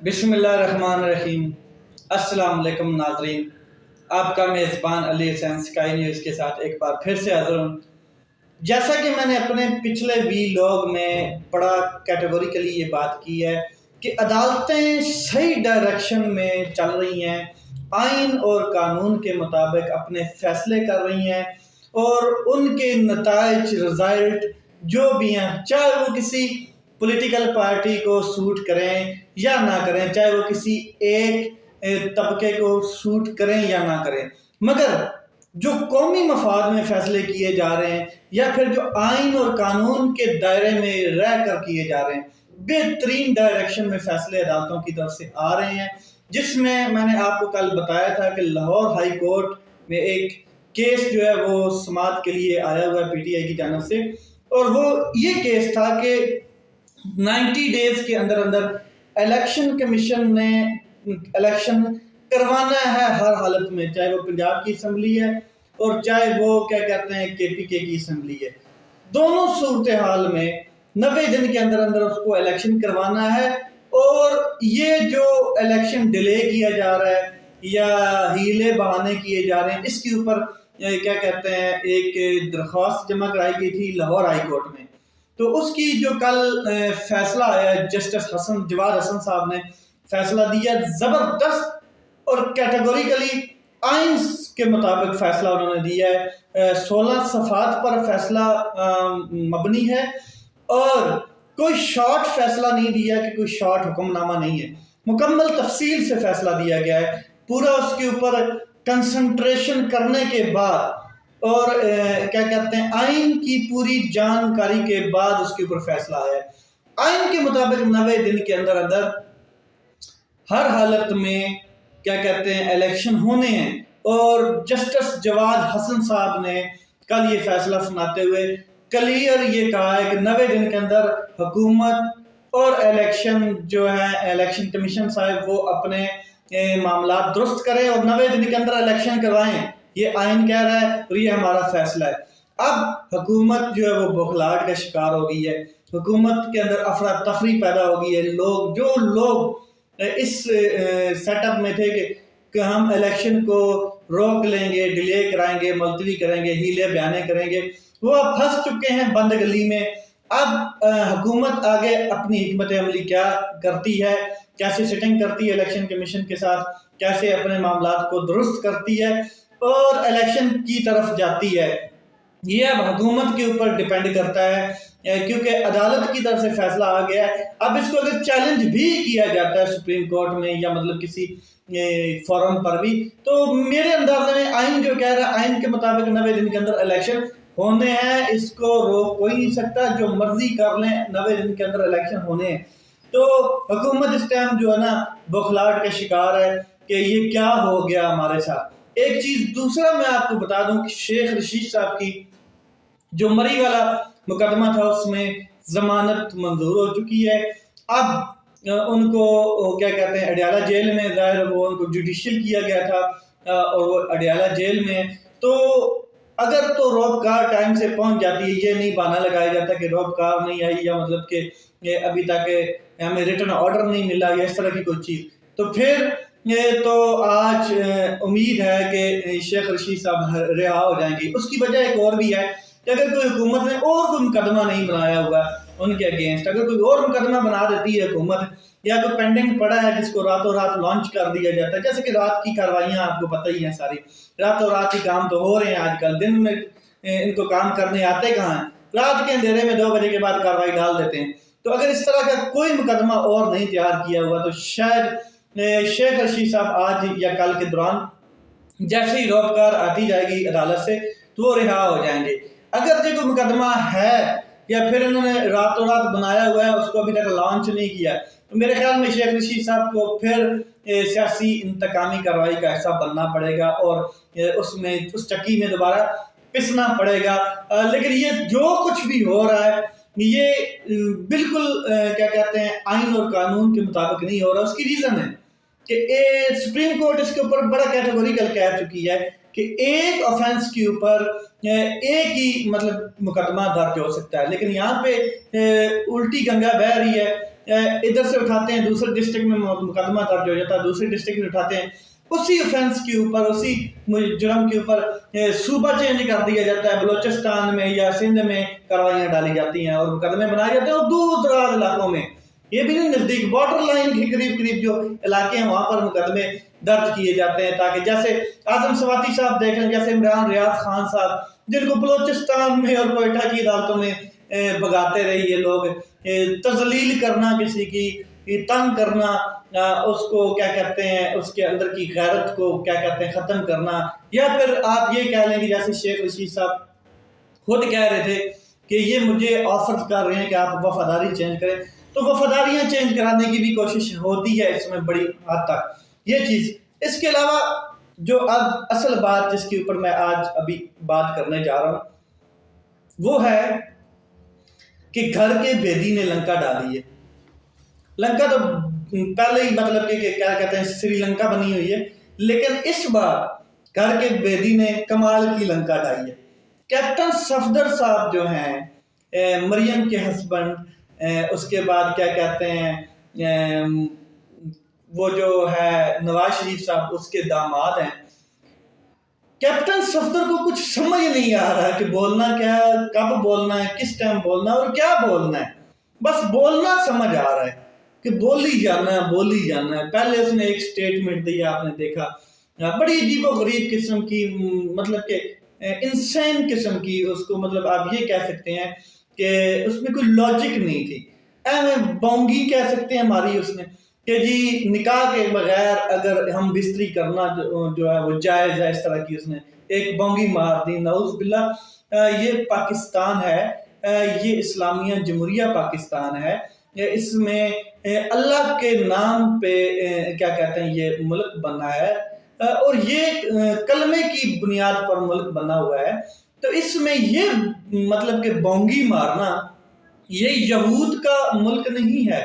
بسم اللہ الرحمن الرحیم۔ السلام علیکم ناظرین، آپ کا میزبان علی حسین سکائی نیوز کے ساتھ ایک بار پھر سے حاضر ہوں۔ جیسا کہ میں نے اپنے پچھلے ویلاگ میں بڑا کیٹیگوریکلی یہ بات کی ہے کہ عدالتیں صحیح ڈائریکشن میں چل رہی ہیں، آئین اور قانون کے مطابق اپنے فیصلے کر رہی ہیں، اور ان کے نتائج رزلٹ جو بھی ہیں، چاہے وہ کسی پولیٹیکل پارٹی کو سوٹ کریں یا نہ کریں، چاہے وہ کسی ایک طبقے کو سوٹ کریں یا نہ کریں، مگر جو قومی مفاد میں فیصلے کیے جا رہے ہیں یا پھر جو آئین اور قانون کے دائرے میں رہ کر کیے جا رہے ہیں، بہترین ڈائریکشن میں فیصلے عدالتوں کی طرف سے آ رہے ہیں، جس میں نے آپ کو کل بتایا تھا کہ لاہور ہائی کورٹ میں ایک کیس جو ہے وہ سماعت کے لیے آیا ہوا ہے پی ٹی آئی کی جانب سے، اور وہ یہ کیس تھا کہ 90 ڈیز کے اندر الیکشن کمیشن نے الیکشن کروانا ہے ہر حالت میں، چاہے وہ پنجاب کی اسمبلی ہے اور چاہے وہ کے پی کے کی اسمبلی ہے، دونوں صورتحال میں 90 دن کے اندر اس کو الیکشن کروانا ہے۔ اور یہ جو الیکشن ڈیلے کیا جا رہا ہے یا ہیلے بہانے کیے جا رہے ہیں، اس کے اوپر ایک درخواست جمع کرائی گئی تھی لاہور ہائی کورٹ میں، تو اس کی جو کل فیصلہ آیا، جسٹس جواد حسن صاحب نے فیصلہ دیا، زبردست اور کیٹیگوریکلی آئین کے مطابق فیصلہ انہوں نے دیا ہے۔ 16 صفحات پر فیصلہ مبنی ہے اور کوئی شارٹ فیصلہ نہیں دیا کہ کوئی شارٹ حکم نامہ نہیں ہے، مکمل تفصیل سے فیصلہ دیا گیا ہے، پورا اس کے اوپر کنسنٹریشن کرنے کے بعد اور آئین کی پوری جانکاری کے بعد اس کے اوپر فیصلہ آیا ہے۔ آئین کے مطابق 90 دن کے اندر ہر حالت میں الیکشن ہونے ہیں، اور جسٹس جواد حسن صاحب نے کل یہ فیصلہ سناتے ہوئے کلیئر یہ کہا ہے کہ 90 دن کے اندر حکومت اور الیکشن کمیشن صاحب وہ اپنے معاملات درست کریں اور 90 دن کے اندر الیکشن کروائیں، یہ آئین کہہ رہا ہے اور یہ ہمارا فیصلہ ہے۔ اب حکومت جو ہے وہ بخلاہٹ کا شکار ہو گئی ہے، حکومت کے اندر افراتفری پیدا ہو گئی ہے، جو لوگ اس سیٹ اپ میں تھے کہ ہم الیکشن کو روک لیں گے، ڈیلے کرائیں گے، ملتوی کریں گے، ہیلے بیانے کریں گے، وہ اب پھنس چکے ہیں بند گلی میں۔ اب حکومت آگے اپنی حکمت عملی کیا کرتی ہے، کیسے سیٹنگ کرتی ہے الیکشن کمیشن کے ساتھ، کیسے اپنے معاملات کو درست کرتی ہے اور الیکشن کی طرف جاتی ہے، یہ اب حکومت کے اوپر ڈیپینڈ کرتا ہے، کیونکہ عدالت کی طرف سے فیصلہ آ گیا ہے۔ اب اس کو اگر چیلنج بھی کیا جاتا ہے سپریم کورٹ میں یا کسی فورم پر بھی، تو میرے اندازے میں آئین جو کہہ رہا ہے، آئین کے مطابق 90 دن کے اندر الیکشن ہونے ہیں، اس کو روک کوئی نہیں سکتا، جو مرضی کر لیں، 90 دن کے اندر الیکشن ہونے ہیں۔ تو حکومت اس ٹائم جو ہے نا بخلاہٹ کا شکار ہے کہ یہ کیا ہو گیا ہمارے ساتھ۔ ایک چیز دوسرا میں آپ کو بتا دوں کہ شیخ رشید صاحب کی جو مری والا مقدمہ تھا، اس میں ضمانت منظور ہو چکی ہے۔ اب ان کو اڈیالہ جیل میں ظاہر وہ ان کو جوڈیشل کیا گیا تھا اور وہ اڈیالہ جیل میں، تو اگر تو روبکار ٹائم سے پہنچ جاتی ہے، یہ نہیں بہانہ لگایا جاتا کہ روبکار نہیں آئی یا کہ ابھی تک ہمیں ریٹن آرڈر نہیں ملا یا اس طرح کی کوئی چیز، تو پھر تو آج امید ہے کہ شیخ رشید صاحب رہا ہو جائیں گے۔ اس کی وجہ ایک اور بھی ہے کہ اگر کوئی حکومت نے اور کوئی مقدمہ نہیں بنایا ہوا ان کے اگینسٹ، اگر کوئی اور مقدمہ بنا دیتی ہے حکومت یا کوئی پینڈنگ پڑا ہے جس کو راتوں رات لانچ کر دیا جاتا ہے، جیسے کہ رات کی کاروائیاں آپ کو پتہ ہی ہیں، ساری راتوں رات ہی کام تو ہو رہے ہیں آج کل، دن میں ان کو کام کرنے آتے کہاں ہیں، رات کے اندھیرے میں 2 بجے کے بعد کاروائی ڈال دیتے ہیں۔ تو اگر اس طرح کا کوئی مقدمہ اور نہیں تیار کیا ہوا تو شاید شیخ رشید صاحب آج یا کل کے دوران جیسے ہی روبکار آتی جائے گی عدالت سے تو وہ رہا ہو جائیں گے۔ اگر جو کوئی مقدمہ ہے یا پھر انہوں نے راتوں رات بنایا ہوا ہے، اس کو ابھی تک لانچ نہیں کیا، تو میرے خیال میں شیخ رشید صاحب کو پھر سیاسی انتقامی کارروائی کا حصہ بننا پڑے گا اور اس چکی میں دوبارہ پسنا پڑے گا۔ لیکن یہ جو کچھ بھی ہو رہا ہے یہ بالکل آئین اور قانون کے مطابق نہیں ہو رہا۔ اس کی ریزن ہے کہ سپریم کورٹ اس کے اوپر بڑا کیٹیگوریکل کہہ چکی ہے کہ ایک آفینس کے اوپر ایک ہی مقدمہ درج ہو سکتا ہے، لیکن یہاں پہ الٹی گنگا بہہ رہی ہے ادھر سے اٹھاتے ہیں دوسرے ڈسٹرکٹ میں مقدمہ درج ہو جاتا ہے، دوسری ڈسٹرکٹ میں اٹھاتے ہیں، اسی اوفینس کے اوپر، اسی جرم کے اوپر صوبہ چینج کر دیا جاتا ہے، بلوچستان میں یا سندھ میں کاروائیاں ڈالی جاتی ہیں اور مقدمے بنائے جاتے ہیں، اور دور دراز علاقوں میں، یہ بھی نہیں نزدیک بارڈر لائن کے قریب قریب جو علاقے ہیں وہاں پر مقدمے درج کیے جاتے ہیں، تاکہ جیسے اعظم سواتی صاحب دیکھ لیں، جیسے عمران ریاض خان صاحب جن کو بلوچستان میں اور کوئٹہ کی عدالتوں میں بگاتے رہے یہ لوگ، تذلیل کرنا کسی کی، تنگ کرنا، اس کو کیا کہتے ہیں، اس کے اندر کی غیرت کو کیا کہتے ہیں ختم کرنا، یا پھر آپ یہ کہہ لیں کہ جیسے شیخ رشید صاحب خود کہہ رہے تھے کہ یہ مجھے آفر کر رہے ہیں کہ آپ وفاداری چینج کریں، تو وفاداریاں چینج کرانے کی بھی کوشش ہوتی ہے اس میں بڑی حد تک یہ چیز۔ اس کے علاوہ جو اب اصل بات جس کے اوپر میں آج ابھی بات کرنے جا رہا ہوں وہ ہے کہ گھر کے بیدی نے لنکا ڈالی ہے۔ لنکا تو پہلے ہی مطلب کہ کیا کہتے ہیں سری لنکا بنی ہوئی ہے، لیکن اس بار گھر کے بیدی نے کمال کی لنکا ڈالی ہے۔ کیپٹن صفدر صاحب جو ہیں مریم کے ہسبینڈ، اس کے بعد کیا کہتے ہیں وہ جو ہے نواز شریف صاحب اس کے داماد ہیں، کیپٹن صفدر کو کچھ سمجھ نہیں آ رہا کہ بولنا کیا ہے، کب بولنا ہے، کس ٹائم بولنا ہے اور کیا بولنا ہے، بس بولنا سمجھ آ رہا ہے کہ بولی جانا ہے بولی جانا ہے۔ پہلے اس نے ایک سٹیٹمنٹ دیا، آپ نے دیکھا بڑی عجیب و غریب قسم کی، مطلب کہ انسین قسم کی، اس کو مطلب آپ یہ کہہ سکتے ہیں کہ اس میں کوئی لاجک نہیں تھی، بونگی کہہ سکتے ہیں ہماری اس نے، کہ جی نکاح کے بغیر اگر ہم بستری کرنا جو ہے وہ جائز ہے، اس طرح کی اس نے ایک بونگی مار دی، نعوذ باللہ۔ یہ پاکستان ہے، یہ اسلامیہ جمہوریہ پاکستان ہے، اس میں اللہ کے نام پہ کیا کہتے ہیں یہ ملک بنا ہے، اور یہ کلمے کی بنیاد پر ملک بنا ہوا ہے، تو اس میں یہ مطلب کہ بونگی مارنا، یہ یہود کا ملک نہیں ہے،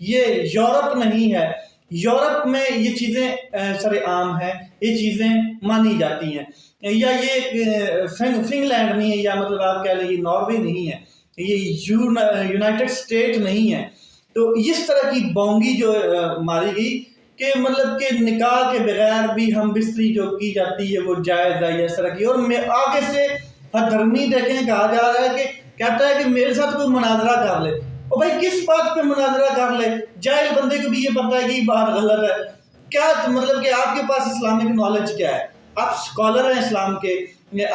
یہ یورپ نہیں ہے، یورپ میں یہ چیزیں سر عام ہیں، یہ چیزیں مانی جاتی ہیں، یا یہ فنگ لینڈ نہیں ہے، یا مطلب آپ کہہ لیں یہ ناروے نہیں ہے، یہ یونائٹڈ اسٹیٹ نہیں ہے، تو اس طرح کی بونگی جو ماری گئی کہ مطلب کہ نکاح کے بغیر بھی ہم بستری جو کی جاتی ہے وہ جائز ہے، اس طرح کی، اور میں آگے سے دھرمی دیکھیں کہا جا رہا ہے کہ کہتا ہے کہ میرے ساتھ کوئی مناظرہ کر لے، اور بھائی کس بات پہ مناظرہ کر لے، جاہل بندے کو بھی یہ پتہ ہے کہ یہ بات غلط ہے، کیا مطلب کہ آپ کے پاس اسلامک نالج کیا ہے، آپ اسکالر ہیں اسلام کے،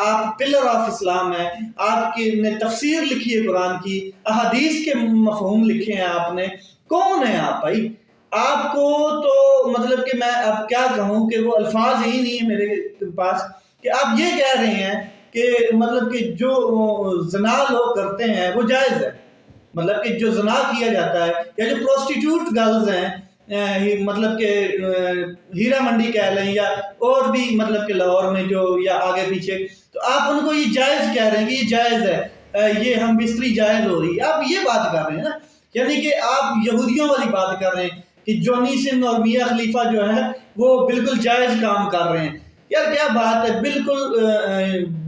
آپ پلر آف اسلام ہیں، آپ کی نے تفسیر لکھی ہے قرآن کی، احادیث کے مفہوم لکھے ہیں آپ نے، کون ہیں آپ بھائی؟ آپ کو تو مطلب کہ میں اب کیا کہوں کہ وہ الفاظ ہی نہیں ہے میرے پاس کہ آپ یہ کہہ رہے ہیں کہ مطلب کہ جو زنا لوگ کرتے ہیں وہ جائز ہے، مطلب کہ جو زنا کیا جاتا ہے یا جو پروسٹیٹیوٹ گرلز ہیں، مطلب کہ ہیرا منڈی کہہ لیں یا اور بھی مطلب کہ لاہور میں جو یا آگے پیچھے، تو آپ ان کو یہ جائز کہہ رہے ہیں کہ یہ جائز ہے، یہ ہم بستری جائز ہو رہی ہے، آپ یہ بات کر رہے ہیں نا، یعنی کہ آپ یہودیوں والی بات کر رہے ہیں کہ جونی سن اور میاں خلیفہ جو ہے وہ بالکل جائز کام کر رہے ہیں، یار کیا بات ہے، بالکل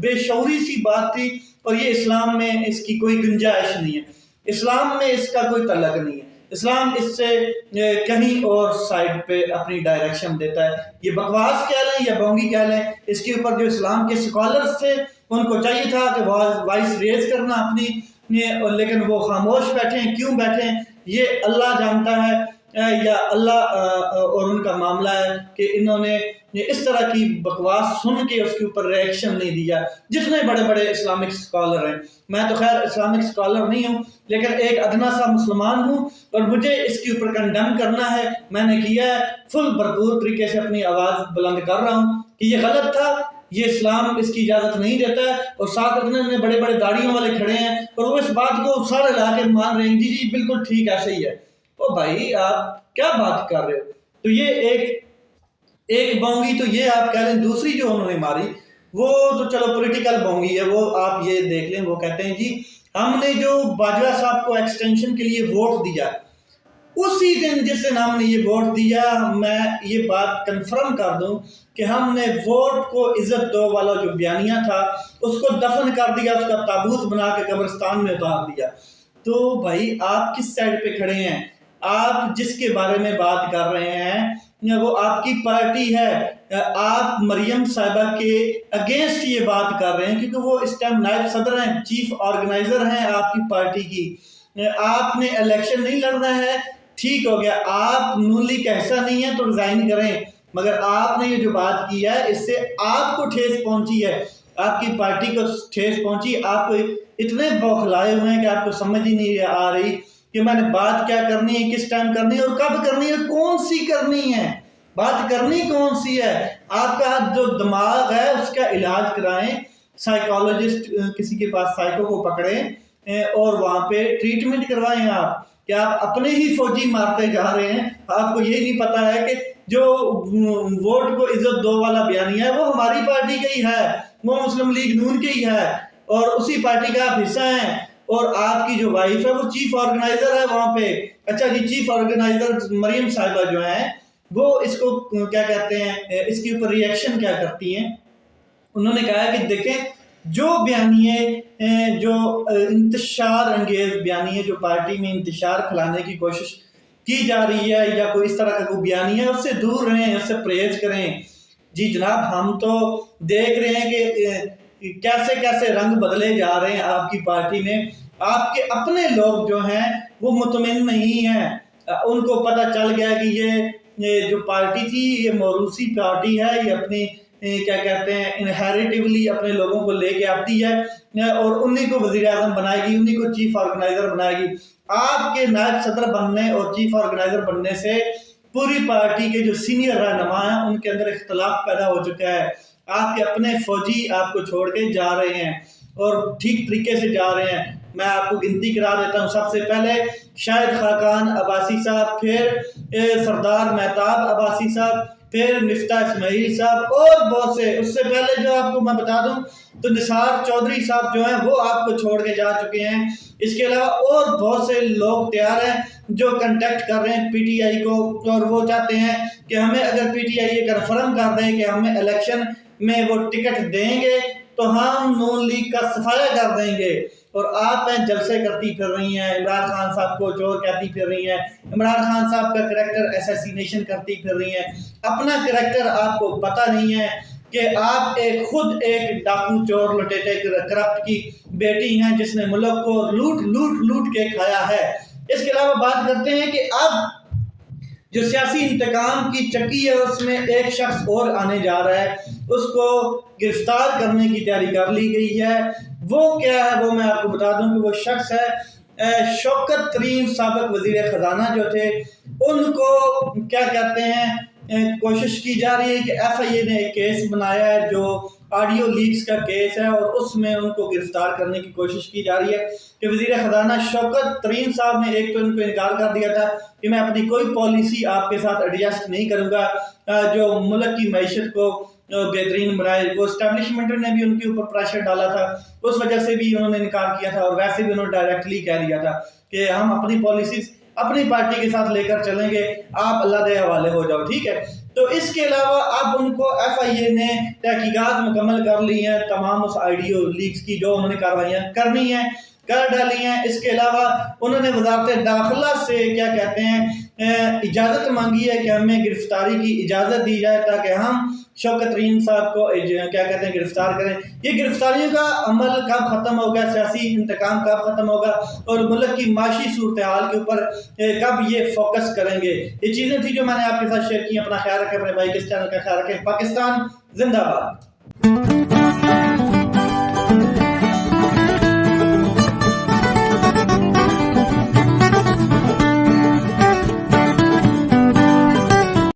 بے شعوری سی بات تھی، اور یہ اسلام میں اس کی کوئی گنجائش نہیں ہے، اسلام میں اس کا کوئی تعلق نہیں ہے، اسلام اس سے کہیں اور سائڈ پہ اپنی ڈائریکشن دیتا ہے، یہ بکواس کہہ لیں یا بونگی کہہ لیں، اس کے اوپر جو اسلام کے سکالرز تھے ان کو چاہیے تھا کہ وائس ریز کرنا اپنی، لیکن وہ خاموش بیٹھے ہیں، کیوں بیٹھے ہیں یہ اللہ جانتا ہے، یا اللہ اور ان کا معاملہ ہے کہ انہوں نے اس طرح کی بکواس سن کے اس کے اوپر ریئیکشن نہیں دیا۔ جتنے بڑے بڑے اسلامک اسکالر ہیں، میں تو خیر اسلامک اسکالر نہیں ہوں لیکن ایک ادنا سا مسلمان ہوں، اور مجھے اس کے اوپر کنڈم کرنا ہے، میں نے کیا ہے، فل بھرپور طریقے سے اپنی آواز بلند کر رہا ہوں کہ یہ غلط تھا، یہ اسلام اس کی اجازت نہیں دیتا ہے، اور ساتھ اتنے بڑے بڑے داڑھیوں والے کھڑے ہیں اور وہ اس بات کو سارے لا کے مان رہے ہیں جی جی بالکل ٹھیک ایسے ہی ہے، تو بھائی آپ کیا بات کر رہے ہو؟ تو یہ ایک بونگی تو یہ آپ کہہ لیں، دوسری جو انہوں نے ماری وہ تو چلو پولیٹیکل بونگی ہے، وہ آپ یہ دیکھ لیں، وہ کہتے ہیں جی ہم نے جو باجوہ صاحب کو ایکسٹینشن کے لیے ووٹ دیا، اسی دن جس دن ہم نے یہ ووٹ دیا، میں یہ بات کنفرم کر دوں کہ ہم نے ووٹ کو عزت دو والا جو بیانیہ تھا اس کو دفن کر دیا، اس کا تابوت بنا کے قبرستان میں اتار دیا۔ تو بھائی آپ کس سائڈ پہ کھڑے ہیں؟ آپ جس کے بارے میں بات کر رہے ہیں وہ آپ کی پارٹی ہے، آپ مریم صاحبہ کے اگینسٹ یہ بات کر رہے ہیں کیونکہ وہ اس ٹائم نائب صدر ہیں، چیف آرگنائزر ہیں آپ کی پارٹی کی۔ آپ نے الیکشن نہیں لڑنا ہے، ٹھیک ہو گیا، آپ نون لیگ کا حصہ نہیں ہے تو ریزائن کریں، مگر آپ نے یہ جو بات کی ہے اس سے آپ کو ٹھیس پہنچی ہے، آپ کی پارٹی کو ٹھیس پہنچی، آپ کو اتنے بوکھلائے ہوئے ہیں کہ آپ کو سمجھ ہی نہیں آ رہی کہ میں نے بات کیا کرنی ہے، کس ٹائم کرنی ہے اور کب کرنی ہے، کون سی کرنی ہے، بات کرنی کون سی ہے۔ آپ کا جو دماغ ہے اس کا علاج کرائیں، سائیکالوجسٹ کسی کے پاس سائیکو کو پکڑیں اور وہاں پہ ٹریٹمنٹ کروائیں۔ آپ کہ آپ اپنے ہی فوجی مارتے جا رہے ہیں، آپ کو یہ نہیں پتا ہے کہ جو ووٹ کو عزت دو والا بیانیہ ہے وہ ہماری پارٹی کا ہی ہے، وہ مسلم لیگ نون کے ہی ہے اور اسی پارٹی کا آپ حصہ ہیں، اور آپ کی جو وائف ہے وہ چیف آرگنائزر ہے وہاں پہ۔ اچھا جی، چیف آرگنائزر مریم صاحبہ جو ہیں وہ اس کو کیا کہتے ہیں، اس کے اوپر ریئیکشن کیا کرتی ہیں؟ انہوں نے کہا کہ دیکھیں جو بیانیے جو انتشار انگیز بیانیے جو پارٹی میں انتشار پھیلانے کی کوشش کی جا رہی ہے یا کوئی اس طرح کا کوئی بیانیہ ہے اس سے دور رہیں، اس سے پرہیز کریں۔ جی جناب، ہم تو دیکھ رہے ہیں کہ کیسے کیسے رنگ بدلے جا رہے ہیں آپ کی پارٹی میں، آپ کے اپنے لوگ جو ہیں وہ مطمئن نہیں ہیں، ان کو پتہ چل گیا کہ یہ جو پارٹی تھی یہ موروثی پارٹی ہے، یہ اپنی کیا کہتے ہیں انہیریٹیولی اپنے لوگوں کو لے کے آتی ہے اور انہیں کو وزیر اعظم بنائے گی، انہیں کو چیف آرگنائزر بنائے گی۔ آپ کے نائب صدر بننے اور چیف آرگنائزر بننے سے پوری پارٹی کے جو سینئر رہنما ہیں ان کے اندر اختلاف پیدا ہو چکا ہے۔ آپ کے اپنے فوجی آپ کو چھوڑ کے جا رہے ہیں اور ٹھیک طریقے سے جا رہے ہیں۔ میں آپ کو گنتی کرا دیتا ہوں، سب سے پہلے شاہد خاقان عباسی صاحب، پھر سردار مہتاب عباسی صاحب، پھر مفتاح اسماعیل صاحب اور بہت سے، اس سے پہلے جو آپ کو میں بتا دوں تو نثار چودھری صاحب جو ہیں وہ آپ کو چھوڑ کے جا چکے ہیں۔ اس کے علاوہ اور بہت سے لوگ تیار ہیں جو کنٹیکٹ کر رہے ہیں پی ٹی آئی کو، اور وہ چاہتے ہیں کہ ہمیں اگر پی ٹی آئی یہ کنفرم کر دیں کہ ہمیں الیکشن میں وہ ٹکٹ دیں گے تو ہم نون لیگ کا صفایا کر دیں گے، اور آپ ہیں جلسے کرتی پھر رہی ہیں، عمران خان صاحب کو چور کہتی پھر رہی ہیں، عمران خان صاحب کا کریکٹر اسیسینیشن کرتی پھر رہی ہیں، اپنا کریکٹر آپ کو پتہ نہیں ہے کہ آپ خود ایک ڈاکو چور لٹیٹے کرپٹ کی بیٹی ہیں جس نے ملک کو لوٹ کے کھایا ہے۔ اس کے علاوہ بات کرتے ہیں کہ اب جو سیاسی انتقام کی چکی ہے اس میں ایک شخص اور آنے جا رہا ہے، اس کو گرفتار کرنے کی تیاری کر لی گئی ہے۔ وہ کیا ہے وہ میں آپ کو بتا دوں کہ وہ شخص ہے شوکت ترین سابق وزیر خزانہ جو تھے، ان کو کیا کہتے ہیں کوشش کی جا رہی ہے کہ ایف آئی اے نے ایک کیس بنایا ہے جو آڈیو لیکس کا کیس ہے، اور اس میں ان کو گرفتار کرنے کی کوشش کی جا رہی ہے کہ وزیر خزانہ شوکت ترین صاحب نے ایک تو ان کو انکار کر دیا تھا کہ میں اپنی کوئی پالیسی آپ کے ساتھ ایڈجسٹ نہیں کروں گا جو ملک کی معیشت کو بہترین بنائے، وہ اسٹیبلشمنٹ نے بھی ان کے اوپر پریشر ڈالا تھا، اس وجہ سے بھی انہوں نے انکار کیا تھا، اور ویسے بھی انہوں نے ڈائریکٹلی کہہ دیا تھا کہ ہم اپنی پالیسیز اپنی پارٹی کے ساتھ لے کر چلیں گے، آپ اللہ دے حوالے ہو جاؤ، ٹھیک ہے۔ تو اس کے علاوہ اب ان کو ایف آئی اے نے تحقیقات مکمل کر لی ہیں تمام اس آڈیو لیکس کی جو انہوں نے کاروائیاں کرنی ہیں کر ڈالی ہیں۔ اس کے علاوہ انہوں نے وزارت داخلہ سے کیا کہتے ہیں اجازت مانگی ہے کہ ہمیں گرفتاری کی اجازت دی جائے تاکہ ہم شوکت ترین صاحب کو کیا کہتے ہیں گرفتار کریں۔ یہ گرفتاریوں کا عمل کب ختم ہوگا، سیاسی انتقام کب ختم ہوگا، اور ملک کی معاشی صورتحال کے اوپر کب یہ فوکس کریں گے، یہ چیزیں تھی جو میں نے آپ کے ساتھ شیئر کی۔ اپنا خیال رکھیں، اپنے بھائی کے چینل کا خیال رکھیں۔ پاکستان زندہ باد۔